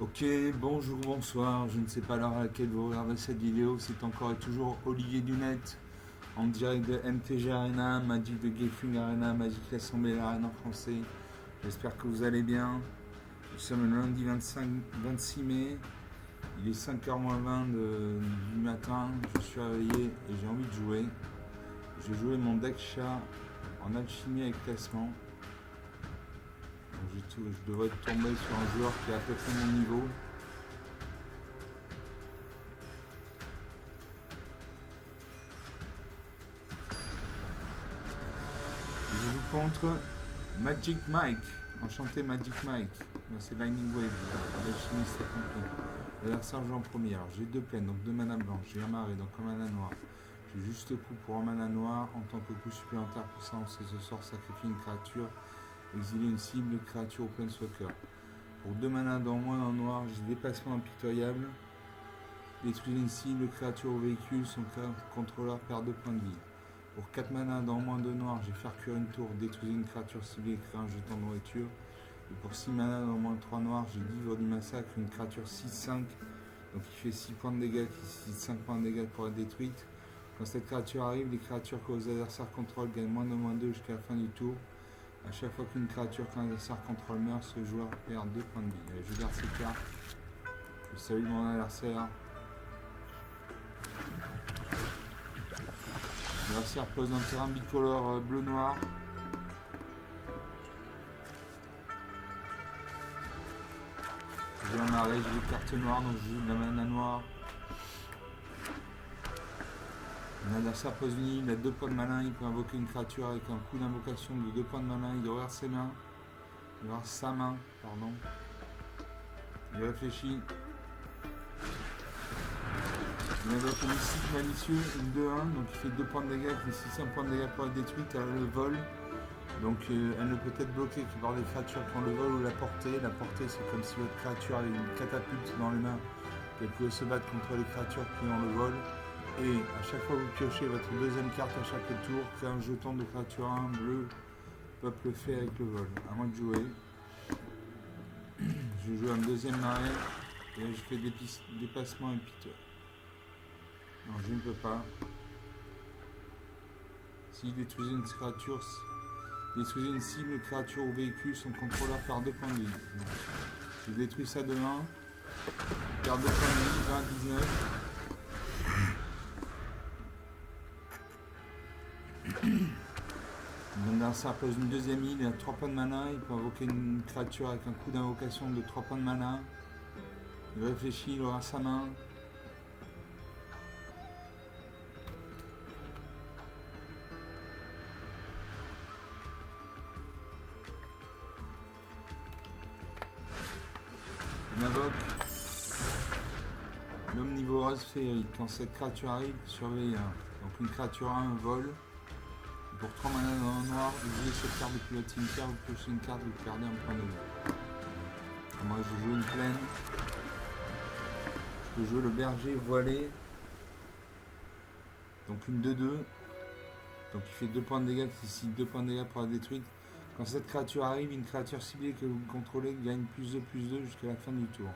Ok, bonjour, bonsoir, je ne sais pas l'heure à laquelle vous regardez cette vidéo, c'est encore et toujours Olivier Dunette, en direct de MTG Arena, Magic de Gathering Arena, Magic Assemblée Arena en français. J'espère que vous allez bien. Nous sommes le lundi 26 mai, il est 5h moins 20 du matin, je suis réveillé et j'ai envie de jouer. Je vais jouer mon deck chat en alchimie avec classement. Je devrais tomber sur un joueur qui est à peu près mon niveau. Je joue contre Magic Mike. Enchanté Magic Mike. C'est Lightning Wave. L'alchimie c'est compris. L'adversaire joue en première. J'ai deux plaines, donc deux mana blanches. J'ai un marais, donc un mana noir. J'ai juste coup pour un mana noir. En tant que coup supplémentaire pour ça, on sait ce sort sacrifie une créature. Exiler une cible, créature au planeswalker. Pour deux mana dans moins en noir, j'ai déplacement impitoyable. Détruire une cible, créature au véhicule, son contrôleur perd 2 points de vie. Pour 4 mana dans moins de noir, j'ai faire cuire une tour, détruire une créature ciblée, créer un jeton de nourriture. Et pour 6 mana dans moins de 3 noirs, j'ai livre du massacre, une créature 6-5, donc il fait 6 points de dégâts, qui 5 points de dégâts pour être détruite. Quand cette créature arrive, les créatures que vos adversaires contrôlent gagnent moins 2 jusqu'à la fin du tour. A chaque fois qu'une créature qu'un adversaire contrôle meurt, ce joueur perd 2 points de vie. Allez, je garde ces cartes. Je salue mon adversaire. L'adversaire pose un terrain bicolore bleu-noir. J'ai un marais, j'ai des cartes noires, donc je joue de la mana noire. Mon adversaire pose une île, il a 2 points de mana, il peut invoquer une créature avec un coup d'invocation de 2 points de mana, il ouvre ses mains. Il ouvre sa main, pardon. Il réfléchit. Il invoque une cycle malicieux, une 2-1, donc il fait 2 points de dégâts, il fait 6 points de dégâts pour être détruite, elle a le vol. Donc elle ne peut être bloquée que par des créatures qui ont le vol ou la portée. La portée c'est comme si votre créature avait une catapulte dans les mains. Elle pouvait se battre contre les créatures qui ont le vol. Et à chaque fois que vous piochez votre deuxième carte à chaque tour, créez un jeton de créature 1 bleu, peuple fait avec le vol. À moi de jouer. Je joue un deuxième marais et je fais des dépassements épiteux. Non, je ne peux pas. S'il détruisait une créature, détruisez une cible, créature ou véhicule, son contrôleur perd 2 points de vie. Je détruis ça de 1. Perd 2 points de vie, 20, 19. Mon adversaire pose une deuxième île, il a 3 points de mana, il peut invoquer une créature avec un coup d'invocation de 3 points de mana. Il réfléchit, il aura sa main. Il invoque l'omnivoreuse féerique. Quand cette créature arrive, surveille 1. Donc une créature 1 vol. Pour 3 mana dans le noir, utilisez cette carte depuis votre cimetière, vous piochez une carte, vous perdez un point de vie. Moi je joue une plaine. Je peux jouer le berger voilé. Donc une 2-2. Donc il fait 2 points de dégâts, ici 2 points de dégâts pour la détruite. Quand cette créature arrive, une créature ciblée que vous contrôlez gagne +2/+2 jusqu'à la fin du tour.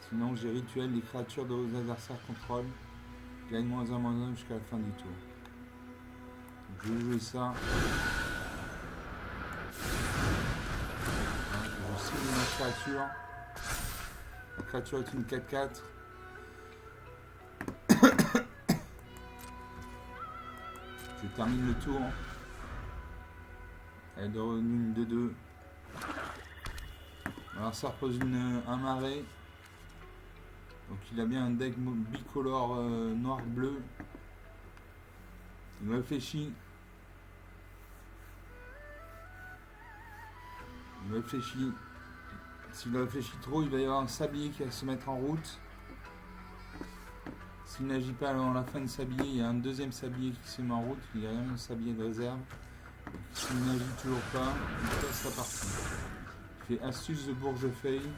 Sinon j'ai rituel, les créatures de vos adversaires contrôlent gagnent -1/-1 jusqu'à la fin du tour. Donc, je vais jouer ça. Je cible ma créature. La créature est une 4-4. Je termine le tour. Elle est devenue une 2-2. Alors ça repose un marais. Donc il a bien un deck bicolore noir-bleu. Il réfléchit. Il réfléchit. S'il réfléchit trop, il va y avoir un sablier qui va se mettre en route. S'il n'agit pas avant la fin de sablier, il y a un deuxième sablier qui se met en route. Il y a un sablier de réserve. S'il n'agit toujours pas, il passe sa partie. Il fait astuce de bourgefeuille.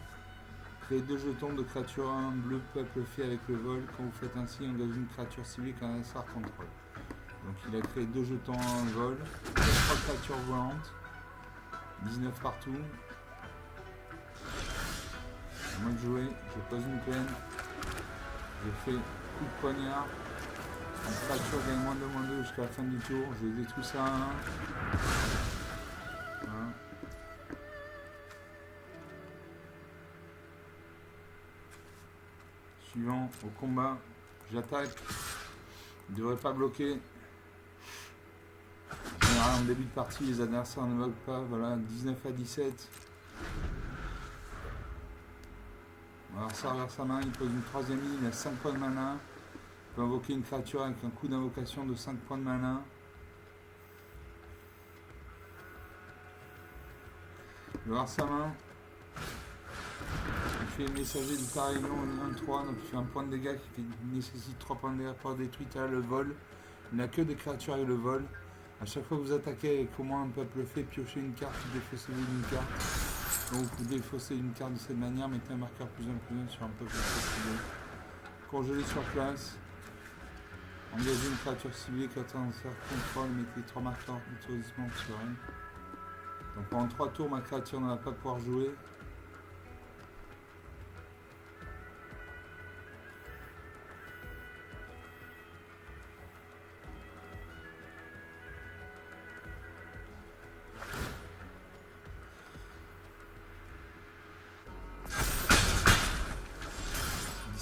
Créez 2 jetons de créature 1 bleu peuple fait avec le vol. Quand vous faites ainsi, engagez une créature ciblée qu'un adversaire contrôle. Donc il a créé 2 jetons 1 vol. Il y a 3 créatures volantes. 19 partout. Moi de jouer, je pose une plaine. Je fais coup de poignard. Une créature gagne -2/-2 jusqu'à la fin du tour. Je détruis ça à 1. Voilà. Suivant, au combat, j'attaque. Il ne devrait pas bloquer. En général, en début de partie, les adversaires ne bloquent pas. Voilà, 19 à 17. Alors ça vers sa main, il pose une troisième ligne, il a 5 points de mana. Il peut invoquer une créature avec un coup d'invocation de 5 points de mana. Il va voir sa main. Il fait messager du Carillon en 1-3, donc il fait un point de dégâts qui nécessite 3 points de dégâts par détruite à le vol. Il n'a que des créatures avec le vol. À chaque fois que vous attaquez avec au moins un peuple fait, piochez une carte ou défaussez-vous une carte. Donc vous défaussez une carte de cette manière, mettez un marqueur +1/+1 sur un peuple ciblé. Congelez sur place. Engagez une créature ciblée qui attend un cercle contrôle, mettez 3 marqueurs d'étourdissement sur elle. Donc pendant 3 tours, ma créature ne va pas pouvoir jouer.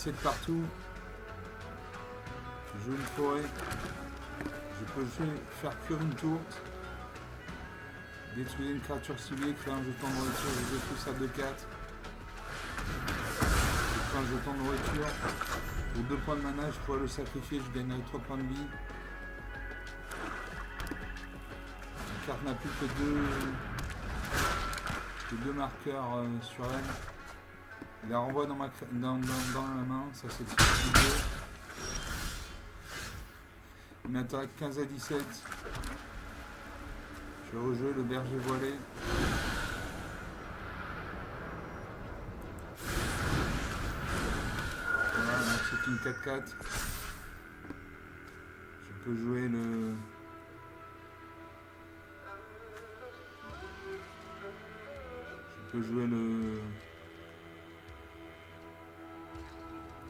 De partout. Je joue une forêt. Je peux faire cuire une tourte. Détruire une créature ciblée, créer un jeton de nourriture, je détruis ça de 4. Je crée un jeton de nourriture. Pour 2 points de mana, je pourrais le sacrifier, je gagnerai 3 points de vie. La carte n'a plus que deux marqueurs sur elle. Il la renvoie dans la main, ça c'est très. Il m'attaque 15 à 17. Je rejeu le berger voilé. Voilà, donc c'est une 4-4. Je peux jouer le.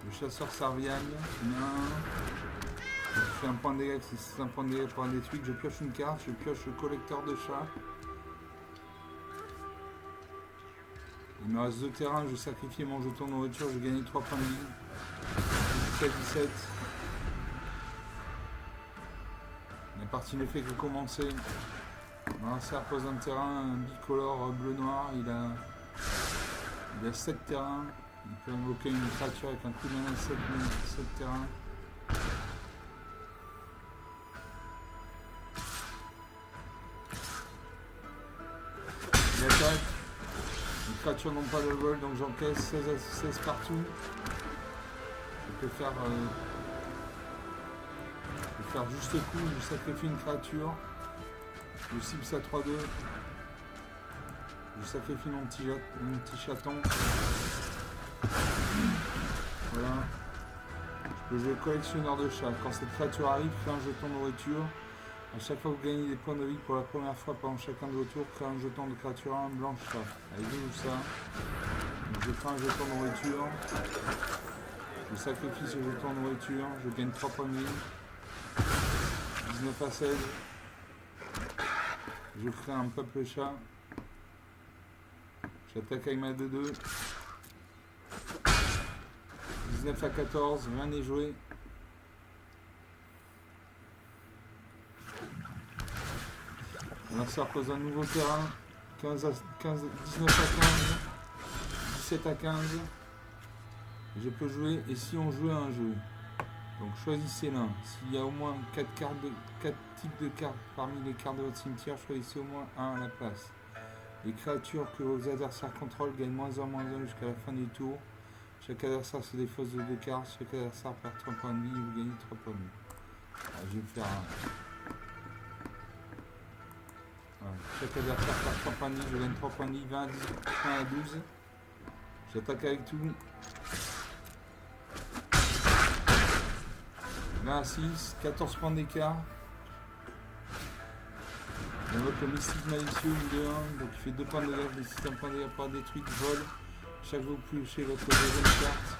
Le chasseur Sarvial, je fais un point de dégâts, si c'est un point de dégâts pour un détruit, je pioche une carte, je pioche le collecteur de chats. Il me reste 2 terrains, je sacrifie mon jeton de nourriture, je gagne 3 points de vie. Jusqu'à 17. La partie ne fait que commencer. Ça pose un terrain un bicolore bleu-noir, il a 7 terrains. Il peut invoquer une créature avec un coup de mana 7 terrains. Il attaque. Les créatures n'ont pas de vol, donc j'encaisse 16 partout. Je peux faire juste coup, je sacrifie une créature. Je cible ça 3-2. Je sacrifie mon petit chaton. Voilà. Je peux jouer collectionneur de chats. Quand cette créature arrive, créez un jeton de nourriture. À chaque fois que vous gagnez des points de vie pour la première fois pendant chacun de vos tours, créez un jeton de créature 1 blanche chat. Allez, vous ça. Donc, je fais un jeton de nourriture. Je sacrifie ce jeton de nourriture. Je gagne 3 points de vie. 19 à 16. Je crée un peuple chat. J'attaque avec ma 2-2. 19 à 14, rien n'est joué. L'adversaire pose un nouveau terrain. 19 à 15, 17 à 15. Je peux jouer, et si on jouait un jeu, donc choisissez l'un. S'il y a au moins 4 types de cartes parmi les cartes de votre cimetière, choisissez au moins un à la place. Les créatures que vos adversaires contrôlent gagnent -1/-1 jusqu'à la fin du tour. Chaque adversaire se défausse de 2 cartes. Chaque adversaire perd 3 points de vie et vous gagnez 3 points de vie. Alors, je vais faire un. Voilà. Chaque adversaire perd 3 points de vie. Je gagne 3 points de vie. 20 à 12. J'attaque avec tout. 20 à 6. 14 points d'écart. J'invoque le mystique malicieux de 1, donc il fait 2 points de dégâts, je décide un point de dégâts par détruite, vol. chaque fois que vous piochez votre deuxième carte,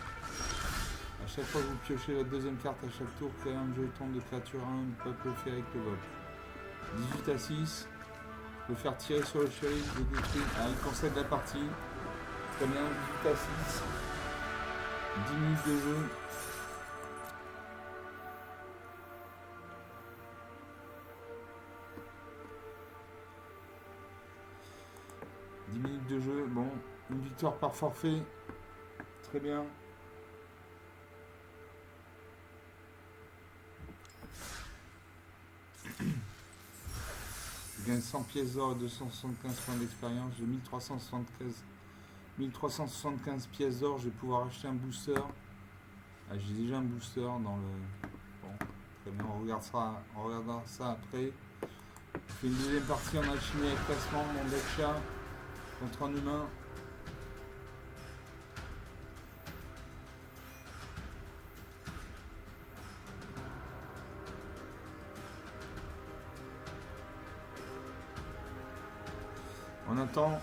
à chaque fois que vous piochez votre deuxième carte à chaque tour, créez un jeton de créature 1, une peuple fait avec le vol. 18 à 6, le faire tirer sur le shérif, le détruire. Ah, il concède la partie. Très bien, 18 à 6. 10 minutes de jeu. De jeu, bon, une victoire par forfait, très bien. Je gagne 100 pièces d'or et 275 points d'expérience, j'ai 1375 pièces d'or, je vais pouvoir acheter un booster. Ah, j'ai déjà un booster dans le... Bon, très bien, on regardera ça après. Je fais une deuxième partie en alchimie avec classement, mon deck chat. Contre un humain. On attend.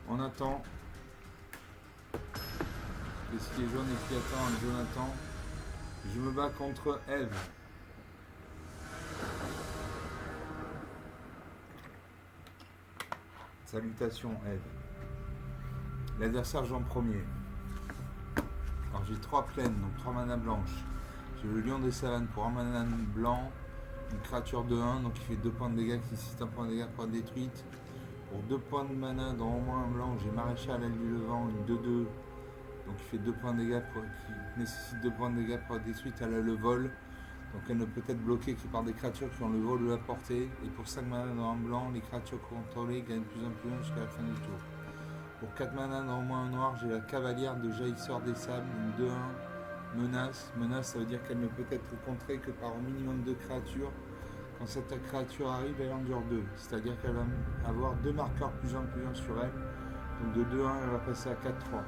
On attend. Qu'est-ce qui est jaune et qui attend Jonathan. Je me bats contre Eve. Salutations Eve. L'adversaire joue en premier. Alors j'ai 3 plaines, donc 3 manas blanches. J'ai le lion des savanes pour un mana blanc, une créature de 1, donc il fait 2 points de dégâts qui nécessite un point de dégâts pour être détruite. Pour 2 points de mana dans au moins un blanc, j'ai maréchal aile du levant, une 2-2. Donc il fait 2 points de dégâts qui nécessite 2 points de dégâts pour être détruite. Elle a le vol. Donc elle ne peut être bloquée que par des créatures qui ont le vol ou la portée. Et pour 5 mana dans un blanc, les créatures contrôlées gagnent plus en plus loin jusqu'à la fin du tour. Pour 4 mana dans au moins un noir, j'ai la cavalière de jaillisseur des sables, une 2-1, menace. Menace, ça veut dire qu'elle ne peut être contrée que par au minimum 2 créatures. Quand cette créature arrive, elle endure 2. C'est-à-dire qu'elle va avoir 2 marqueurs plus 1 sur elle. Donc de 2-1, elle va passer à 4-3.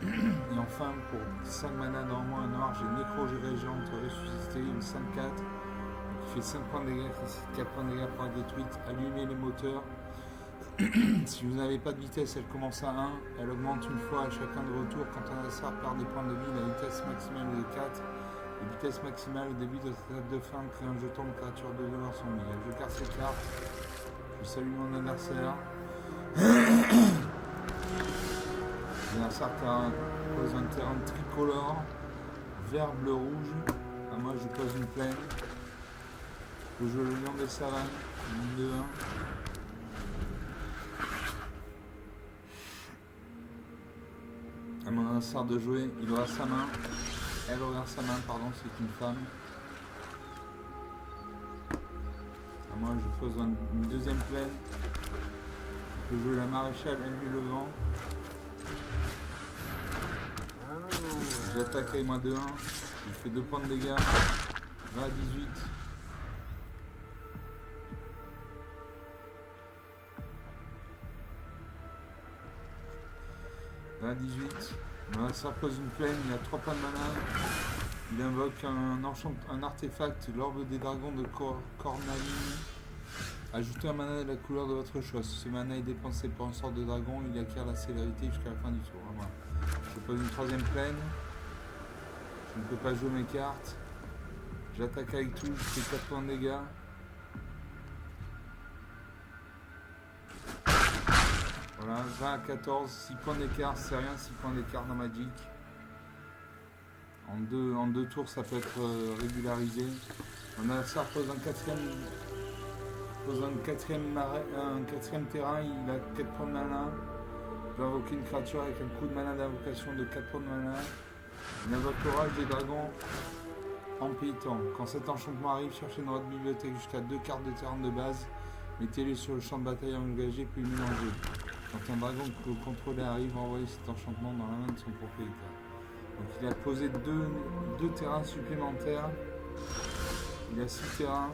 Et enfin, pour 5 mana dans au moins un noir, j'ai Nécro-Régente ressuscité, une 5-4, qui fait 5 points de dégâts, qui 4 points de dégâts pour être détruite. Allumer les moteurs. Si vous n'avez pas de vitesse, elle commence à 1, elle augmente une fois à chacun de vos tours. Quand un adversaire perd des points de vie, la vitesse maximale est de 4. La vitesse maximale au début de cette étape de fin crée un jeton de créature de 2 dans son milieu. Je carte cette carte, je salue mon adversaire. L'adversaire pose un terrain tricolore, vert, bleu, rouge. Ah, moi je pose une plaine. Je joue le lion des savanes, une 2-1. À mon adversaire de jouer, il aura sa main. Elle aura sa main, pardon, c'est une femme. À moi je pose une deuxième plaine. Je joue la maréchale, elle lui le vent. J'attaque avec moi 2-1, je fais 2 points de dégâts, 20 à 18. À 18. Ça pose une plaine, il a 3 points de mana. Il invoque un artefact, l'orbe des dragons de Cornaline. Ajoutez un mana de la couleur de votre choix. Si ce mana est dépensé pour un sort de dragon, il acquiert la célérité jusqu'à la fin du tour. Voilà. Je pose une 3ème plaine. Je ne peux pas jouer mes cartes. J'attaque avec tout, je fais 4 points de dégâts. Voilà, 20 à 14, 6 points d'écart, c'est rien, 6 points d'écart dans Magic. En deux tours, ça peut être régularisé. On a ça pose un quatrième terrain, il a 4 points de mana. Je peux invoquer une créature avec un coup de mana d'invocation de 4 points de mana. Il invoque l'orage des dragons en pétant. Quand cet enchantement arrive, cherchez dans votre bibliothèque jusqu'à 2 cartes de terrain de base. Mettez-les sur le champ de bataille engagé puis mélangez. Quand un dragon que vous contrôlez arrive, envoyez cet enchantement dans la main de son propriétaire. Donc il a posé 2 terrains supplémentaires. Il a 6 terrains.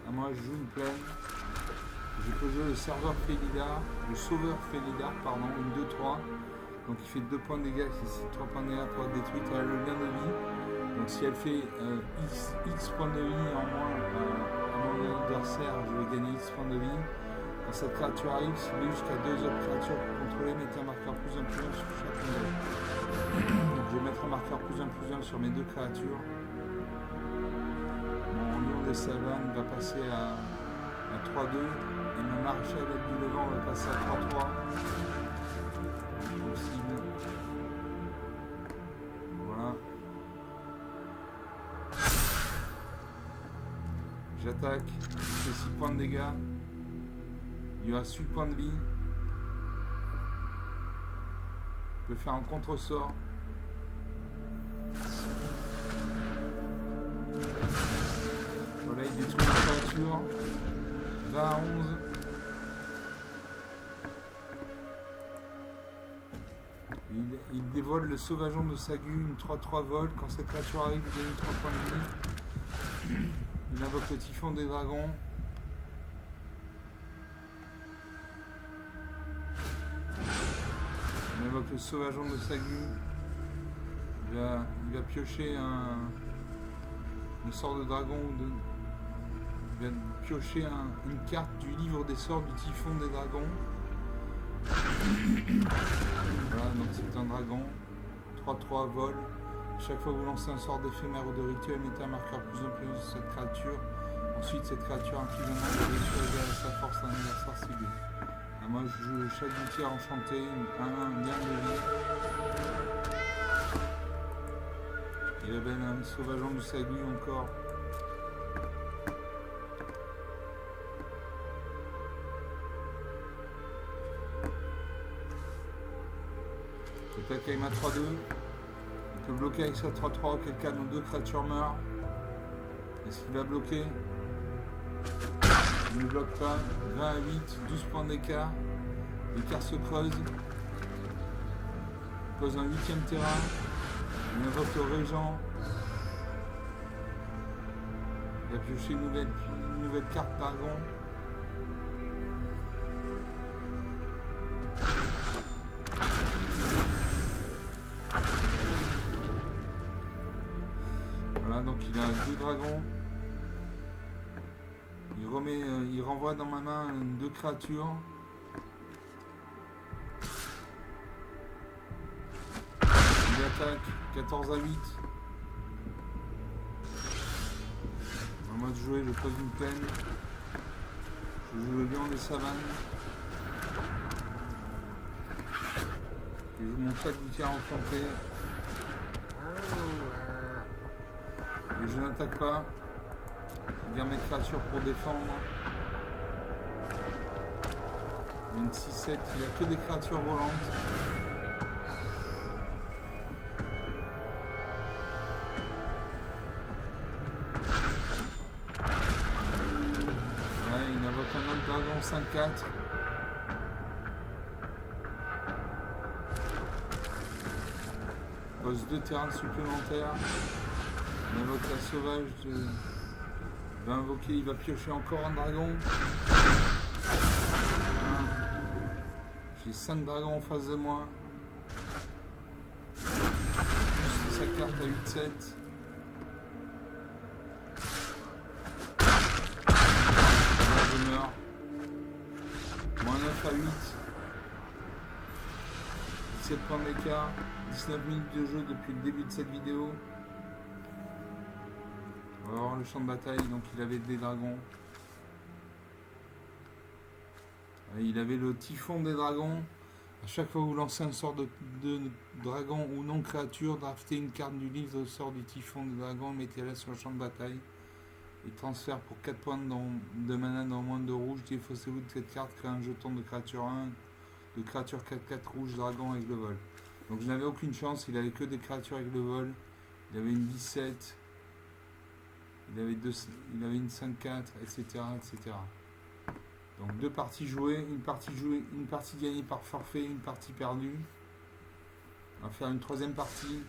À moi je joue une plaine. Je peux jouer le sauveur Félidar, une 2-3. Donc il fait 2 points de dégâts, c'est 3 points de dégâts pour être détruite. Elle a le lien de vie. Donc si elle fait X points de vie en moins à mon adversaire, je vais gagner X points de vie. Quand cette créature arrive, ciblez jusqu'à 2 autres créatures pour contrôler, mettez un marqueur +1/+1 sur chaque modèle. Donc je vais mettre un marqueur +1/+1 sur mes deux créatures. Mon lion des savanes va passer à 3-2 et ma maréchale du Levant va passer à 3-3. Possible. Voilà. J'attaque, je fais 6 points de dégâts. Il reste 8 points de vie. Je peux faire un contre-sort. Voilà, il détruit la créature. 20 à 11. Il dévole le sauvageon de Sagu, une 3-3 vol. Quand cette créature arrive, il gagne 3 points de vie. Il invoque le typhon des dragons. Il invoque le sauvageon de Sagu. Il va piocher le sort de dragon. Il va piocher une carte du livre des sorts du typhon des dragons. Voilà, donc c'est un dragon. 3-3 vol. Chaque fois que vous lancez un sort d'éphémère ou de rituel, mettez un marqueur +1/+1 sur cette créature. Ensuite, cette créature inflige un nombre de blessures égales à sa force à un adversaire ciblé. Moi, je joue le chat gouttière enchanté, un lien de vie. Il avait un sauvageon du Sagu encore. J'attaque avec ma 3-2. Il peut bloquer avec sa 3-3, auquel cas nos deux créatures meurent. Est-ce qu'il va bloquer? Il ne bloque pas. 20 à 8, 12 points d'écart. L'écart se creuse. Il pose un 8ème terrain. Il invoque le régent. Il va piocher une nouvelle carte dragon. Voilà, donc il a 2 dragons. Il renvoie dans ma main 2 créatures. Il attaque 14 à 8. À moi de jouer, je pose une peine. Je joue le lion des savanes. Je joue mon chat gouttière enchanté. Et je n'attaque pas. Je garde mes créatures pour défendre. Une 6-7, il n'y a que des créatures volantes. Ouais, il invoque un autre dragon 5-4. Pose 2 terrains supplémentaires. Il invoque la sauvage de... Il va invoquer, il va piocher encore un dragon. J'ai 5 dragons en face de moi. Sa carte à 8-7. Là, je meurs. Moins 9 à 8. 17 points d'écart. 19 minutes de jeu depuis le début de cette vidéo. On va voir le champ de bataille. Donc il avait des dragons. Il avait le typhon des dragons. À chaque fois que vous lancez un sort de dragon ou non créature, draftez une carte du livre de sort du typhon des dragons, mettez-la sur le champ de bataille. Et transfert pour 4 points de mana dans moins de rouge. Défaussez-vous de cette carte, créez un jeton de créature 1, de créature 4-4 rouge dragon avec le vol. Donc je n'avais aucune chance, il avait que des créatures avec le vol. Il avait une 17, il avait une 5-4, etc., etc. Donc 2 parties jouées, une partie gagnée par forfait, une partie perdue. On va faire une 3e partie.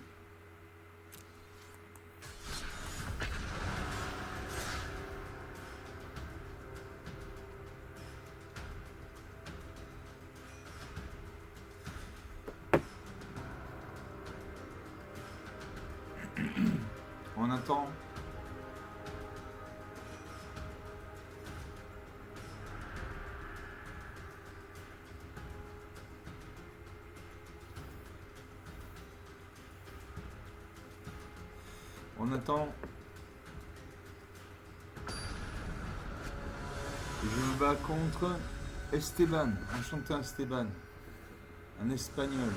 On attend. On attend. Je me bats contre Esteban. Enchanté Esteban. Un espagnol.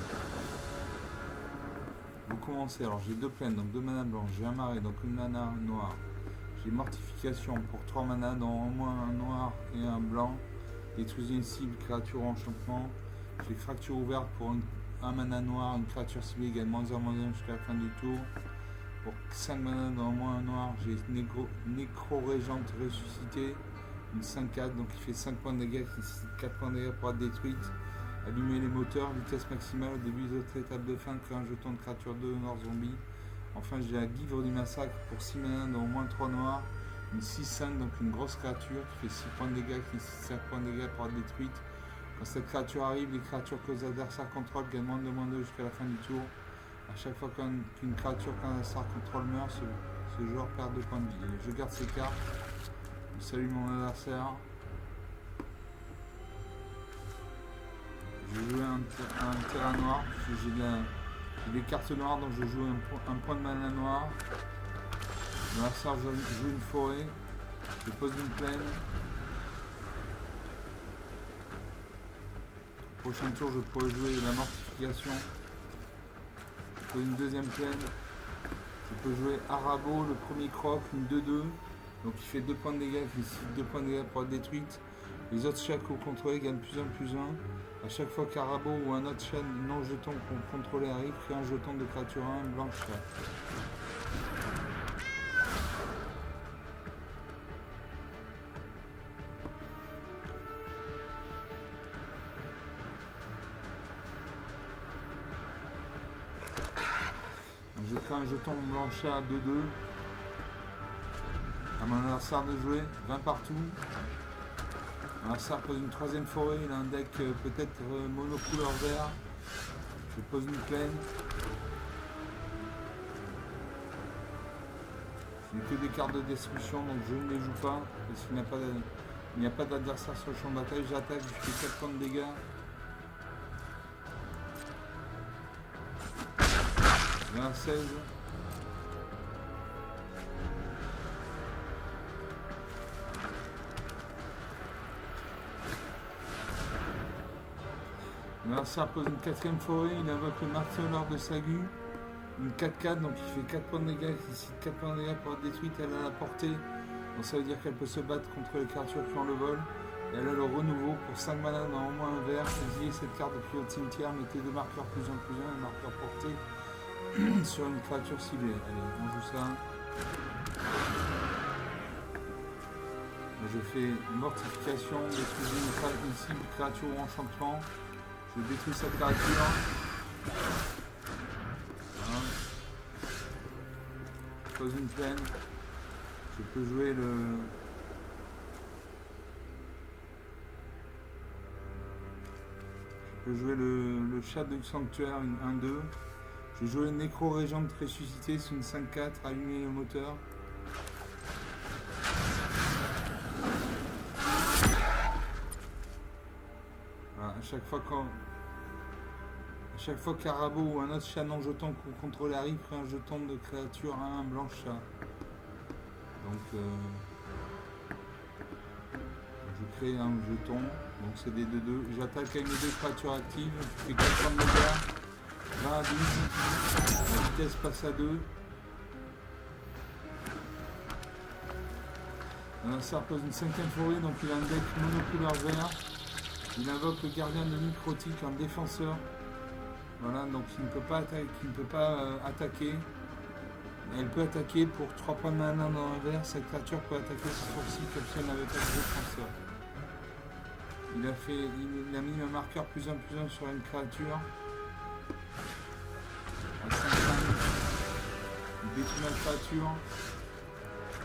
Vous commencez. Alors j'ai 2 plaines, donc 2 manas blancs. J'ai un marais, donc une mana noire. J'ai mortification pour 3 manas, dont au moins un noir et un blanc. Détruisez une cible, créature ou enchantement. J'ai fracture ouverte pour un mana noir, une créature ciblée égale -1/-1 jusqu'à la fin du tour. Pour 5 manas dans moins un noir, j'ai nécro-régente ressuscité, une 5-4, donc il fait 5 points de dégâts, qui nécessite 4 points de dégâts pour être détruite. Allumer les moteurs, vitesse maximale au début de votre étape de fin, créer un jeton de créature 2 noir zombie. Enfin j'ai la Guivre du massacre pour 6 manas dans au moins 3 noirs, une 6-5, donc une grosse créature qui fait 6 points de dégâts, qui nécessite 5 points de dégâts pour être détruite. Quand cette créature arrive, les créatures que les adversaires contrôlent gagnent -2/-2 jusqu'à la fin du tour. A chaque fois qu'une créature qu'un adversaire contrôle meurt, ce joueur perd 2 points de vie. Je garde ces cartes. Je salue mon adversaire. Je joue un terrain noir, parce que j'ai des cartes noires, donc je joue un point de mana noir. L'adversaire joue une forêt. Je pose une plaine. Prochain tour, je pourrais jouer la mortification. Je pose une deuxième plaine. Je peux jouer Arabo, le premier croc, une 2-2. Donc il fait 2 points de dégâts, qui nécessite 2 points de dégâts pour être détruite. Les autres chats que vous contrôlez gagnent +1/+1. A chaque fois qu'Arabo ou un autre chat non jeton que vous contrôlez arrive, créez un jeton de créature 1 blanche chat. Je crée un jeton blanc chat 2-2. À mon adversaire de jouer, 20 partout. Mon adversaire pose une 3ème forêt, il a un deck peut-être monocouleur vert. Je pose une plaine. Je n'ai que des cartes de destruction, donc je ne les joue pas, parce qu'il n'y a pas d'adversaire sur le champ de bataille. J'attaque, je fais 4 points de dégâts. 16. L'adversaire pose une 4ème forêt, il invoque le marteleur de Sagu, une 4-4, donc il fait 4 points de dégâts, il cite 4 points de dégâts pour être détruite, elle a la portée, donc ça veut dire qu'elle peut se battre contre les créatures qui ont le vol, et elle a le renouveau pour 5 manas dans au moins un vert, exilez cette carte depuis votre cimetière, mettez 2 marqueurs +1/+1, un marqueur porté sur une créature ciblée. Allez, on joue ça. Je fais mortification, détruisez une cible, créature ou enchantement. Je détruis cette créature. Voilà. Je pose une plaine. Je peux jouer le chat du sanctuaire, une 1-2. Je vais jouer une nécro-régente ressuscitée, c'est une 5-4, allumer le moteur. Voilà, à chaque fois qu'Arabo ou un autre chat non jeton que vous contrôlez arrive, créez un jeton de créature 1 blanc chat. Donc je crée un jeton, donc c'est des 2-2. J'attaque avec mes 2 créatures actives, je fais 4 points de dégâts. 20 à 12, la vitesse passe à 2. L'adversaire pose une 5ème forêt, donc il a un deck monocouleur vert. Il invoque le gardien de Necrotique, un défenseur. Voilà, donc il ne peut pas attaquer. Elle peut attaquer pour 3 points de mana dans un vert. Cette créature peut attaquer ce tour-ci comme si elle n'avait pas de défenseur. Il a mis un marqueur +1/+1 sur une créature. À 5 il détruit la créature.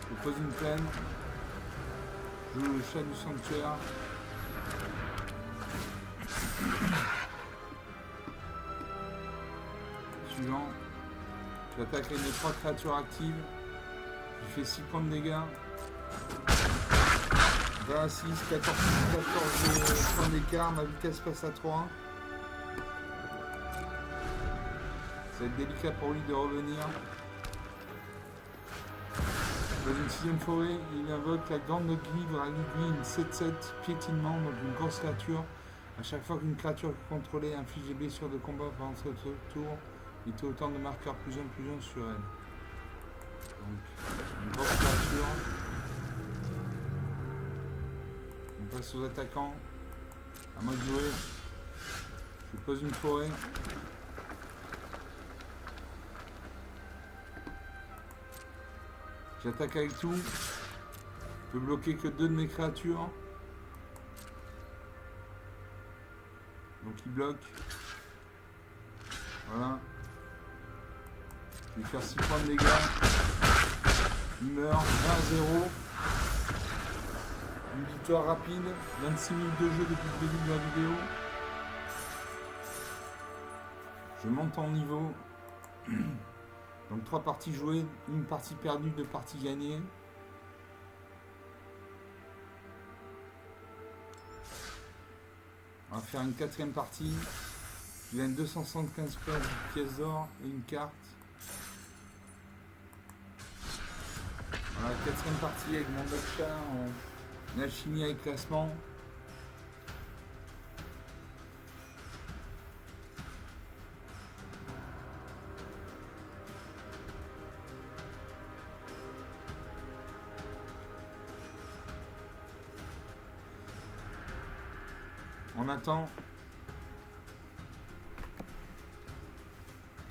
Je pose une plaine. Je joue le chat du sanctuaire. Suivant. J'attaque avec mes 3 créatures actives. Je fais 6 points de dégâts. 20 à 6, 14 points d'écart. Ma vitesse passe à 3. Ça va être délicat pour lui de revenir. Dans une 6ème forêt, il invoque la grande guivre à l'aiguille, une 7-7 piétinement, donc une grosse créature. À chaque fois qu'une créature contrôlée inflige des blessures de combat pendant ce tour, il fait autant de marqueurs +1 sur elle. Donc, une grosse créature. On passe aux attaquants. À moi de jouer. Je pose une forêt. J'attaque avec tout. Je peux bloquer que 2 de mes créatures. Donc il bloque. Voilà. Je vais faire 6 points de dégâts. Il meurt. 20-0. Une victoire rapide. 26 minutes de jeu depuis le début de la vidéo. Je monte en niveau. Donc 3 parties jouées, une partie perdue, 2 parties gagnées. On va faire une 4ème partie. Je gagne 275 pièces d'or et une carte. Voilà, 4ème partie avec mon Moksha en alchimie avec classement. On attend.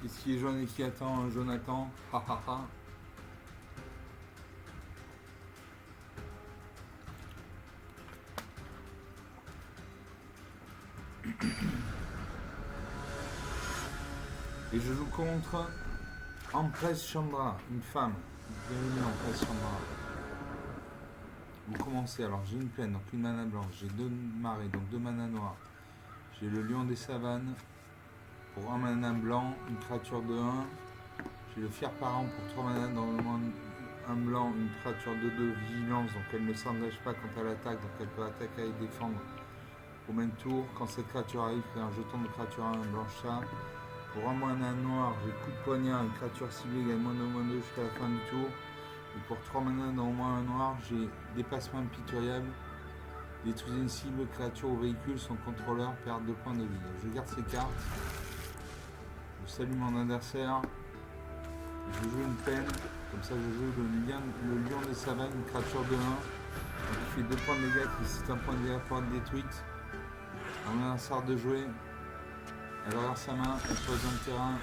Qu'est-ce qui est jaune et qui attend Jonathan? Ha ha ha. Et je joue contre Empress Chandra, une femme. Bienvenue Empress Chandra. Vous commencez, alors j'ai une plaine, donc une mana blanche, j'ai 2 marées, donc 2 mana noirs. J'ai le lion des savanes pour 1 mana blanc, une créature de 1. J'ai le fier parent pour 3 mana dans le monde, un blanc, une créature de 2, vigilance, donc elle ne s'engage pas quand elle attaque, donc elle peut attaquer et défendre au même tour. Quand cette créature arrive, fait un jeton de créature 1 blanche chat. Pour 1 mana noir, j'ai coup de poignard, une créature ciblée gagne -2/-2 jusqu'à la fin du tour. Et pour 3 mana dans au moins un noir, j'ai dépassement impitoyable. Détruisez une cible, créature ou véhicule, son contrôleur perd 2 points de vie. Je garde ces cartes. Je salue mon adversaire. Je joue une peine. Comme ça, je joue le lion des savanes, une créature de 1. Donc, il fait 2 points de dégâts, qui c'est un point de dégâts pour être détruite. On a un sort de jouer. Elle regarde sa main, elle pose un terrain.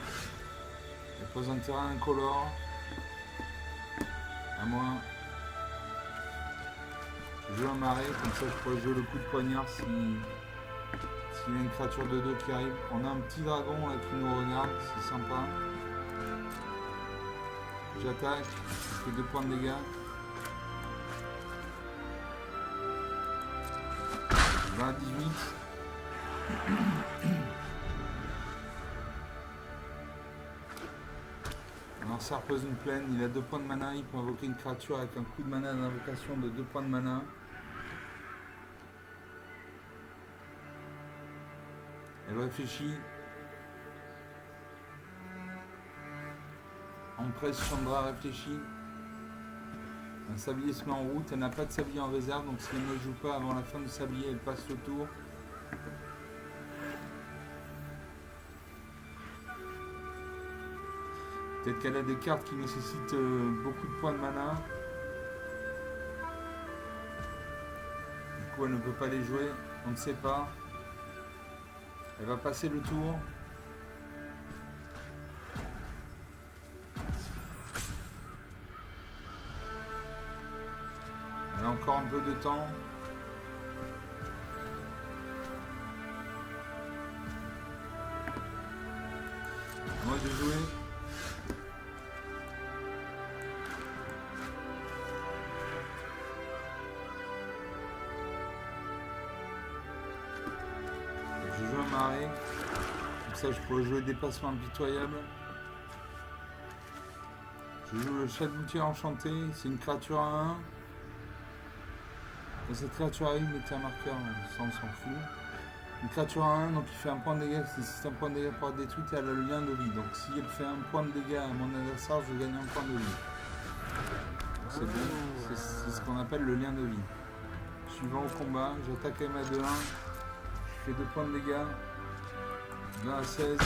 Elle pose un terrain incolore. À moi. Je joue un marais, comme ça je pourrais jouer le coup de poignard s'il y a une créature de 2 qui arrive. On a un petit dragon là qui nous regarde, c'est sympa. J'attaque, je fais 2 points de dégâts. 20 à 18. Alors ça repose une plaine, il a 2 points de mana, il peut invoquer une créature avec un coup de mana d'invocation de 2 points de mana. Elle réfléchit. Empress Chandra réfléchit. Un sablier se met en route, elle n'a pas de sablier en réserve, donc si elle ne joue pas avant la fin du sablier, elle passe le tour. Peut-être qu'elle a des cartes qui nécessitent beaucoup de points de mana. Du coup, elle ne peut pas les jouer, on ne sait pas. Elle va passer le tour. Elle a encore un peu de temps. À moi de jouer. Je joue un marais. Comme ça, je pourrais jouer dépassement impitoyable. Je joue le chat de gouttière enchanté, c'est une créature à 1. Quand cette créature arrive, mettez un marqueur, ça on s'en fout. Une créature à 1, donc il fait un point de dégâts, si c'est un point de dégâts pour être détruite, elle a le lien de vie. Donc si elle fait un point de dégâts à mon adversaire, je gagne un point de vie. C'est bien, c'est ce qu'on appelle le lien de vie. Suivant au combat, j'attaque avec ma 2-1, je fais 2 points de dégâts, 20 à 16.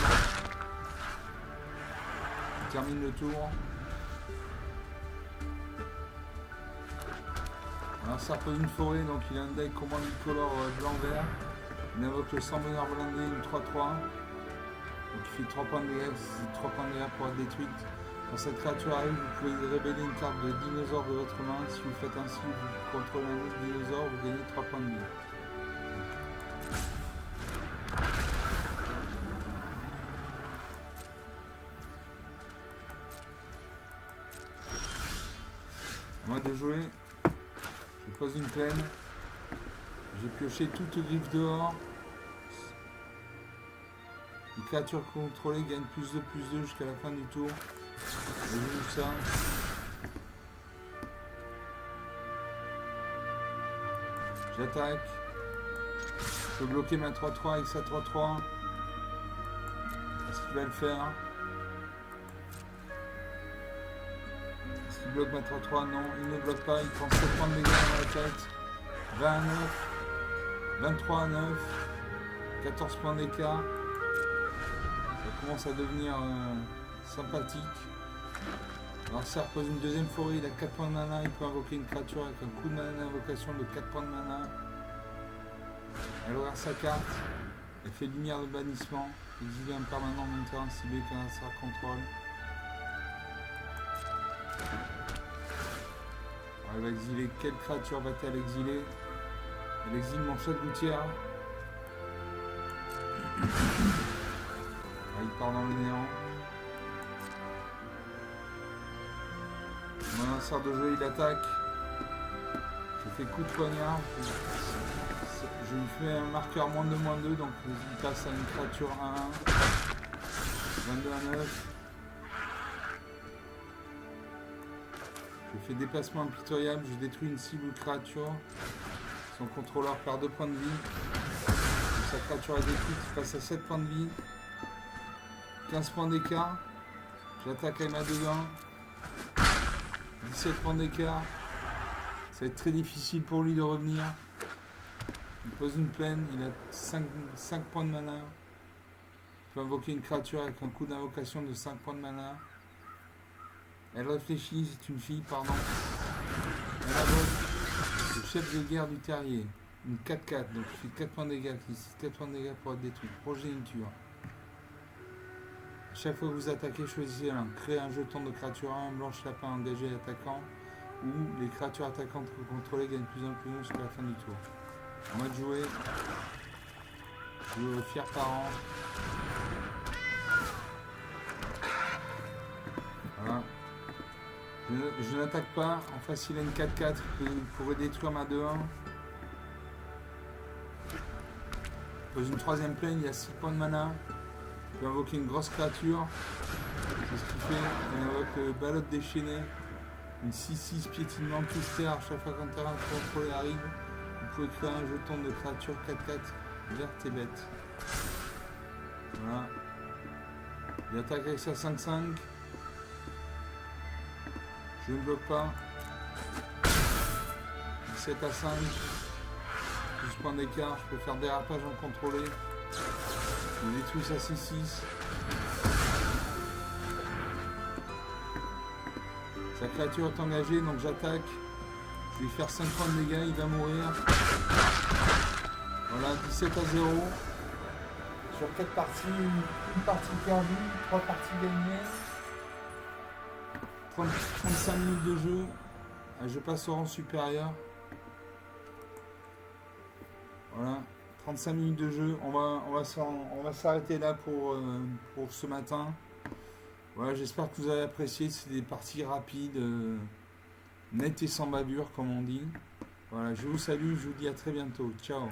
Je termine le tour. Alors ça repose une forêt, donc il a un deck commande bicolore blanc-vert. Il invoque le sang bonheur blindé, une 3-3. Donc il fait 3 points de dégâts, c'est 3 points de dégâts pour être détruite. Quand cette créature arrive, vous pouvez révéler une carte de dinosaure de votre main. Si vous faites ainsi, vous contrôlez un autre dinosaure, vous gagnez 3 points de vie. À moi de jouer. Je pose une plaine. J'ai pioché toute griffe dehors. Les créatures contrôlées gagnent +2/+2 jusqu'à la fin du tour. Je joue ça. J'attaque. Je peux bloquer ma 3-3 avec sa 3-3. Est-ce qu'il va le faire? Est-ce qu'il bloque ma 3-3? Non, il ne bloque pas. Il prend 7 points de dégâts dans la tête. 20 à 9. 23 à 9. 14 points d'écart. Ça commence à devenir sympathique. Alors ça repose une deuxième forêt, il a 4 points de mana, il peut invoquer une créature avec un coup de mana d'invocation de 4 points de mana. Elle regarde sa carte, elle fait lumière de bannissement, exiler un permanent de terrain ciblé qu'un adversaire contrôle. Alors, elle va exiler, quelle créature va-t-elle exiler? Elle exile mon chat de gouttière. Il part dans le néant. Mon lanceur de jeu, il attaque. Je fais coup de poignard. Je lui fais un marqueur -2/-2, donc il passe à une créature 1-1. 22 à 9. Je fais déplacement impitoyable, je détruis une cible ou créature. Son contrôleur perd 2 points de vie. Sa créature est détruite, il passe à 7 points de vie. 15 points d'écart. J'attaque avec ma 2-1. 17 points d'écart. Ça va être très difficile pour lui de revenir. Il pose une plaine, il a 5 points de mana. Il peut invoquer une créature avec un coup d'invocation de 5 points de mana. Elle réfléchit, c'est une fille, pardon. Elle invoque le chef de guerre du terrier. Une 4-4, donc il fait 4 points de dégâts. 4 points de dégâts pour être détruit. Progéniture. Chaque fois que vous attaquez, choisissez un. Créez un jeton de créature 1, blanche lapin engagé attaquant, ou les créatures attaquantes que vous contrôlez gagnent +1/+1 jusqu'à la fin du tour. En mode jouer, jouer au fier parent. Voilà. Je n'attaque pas. En face, il a une 4-4 que vous pourrez détruire ma 2-1. Pose une troisième plaine, il y a 6 points de mana. Il peut invoquer une grosse créature. C'est ce qu'il fait. Il invoque le balotte déchaîné. Une 6-6 piétinement tous terre. Chaque fois qu'un terrain contrôlé arrive, vous pouvez créer un jeton de créature 4-4 verte et bête. Voilà. Il attaque avec sa 5-5. Je ne bloque pas. 17 à 5. 12 points d'écart. Je peux faire dérapage incontrôlé. Je détruis sa 6-6. Sa créature est engagée, donc j'attaque. Je vais lui faire 5 points de dégâts, il va mourir. Voilà, 17 à 0. Sur 4 parties, une partie perdue, 3 parties gagnées. 35 minutes de jeu. Je passe au rang supérieur. Voilà. 35 minutes de jeu, on va s'arrêter là pour ce matin. Voilà, j'espère que vous avez apprécié, c'est des parties rapides, nettes et sans bavure comme on dit. Voilà, je vous salue, je vous dis à très bientôt, ciao.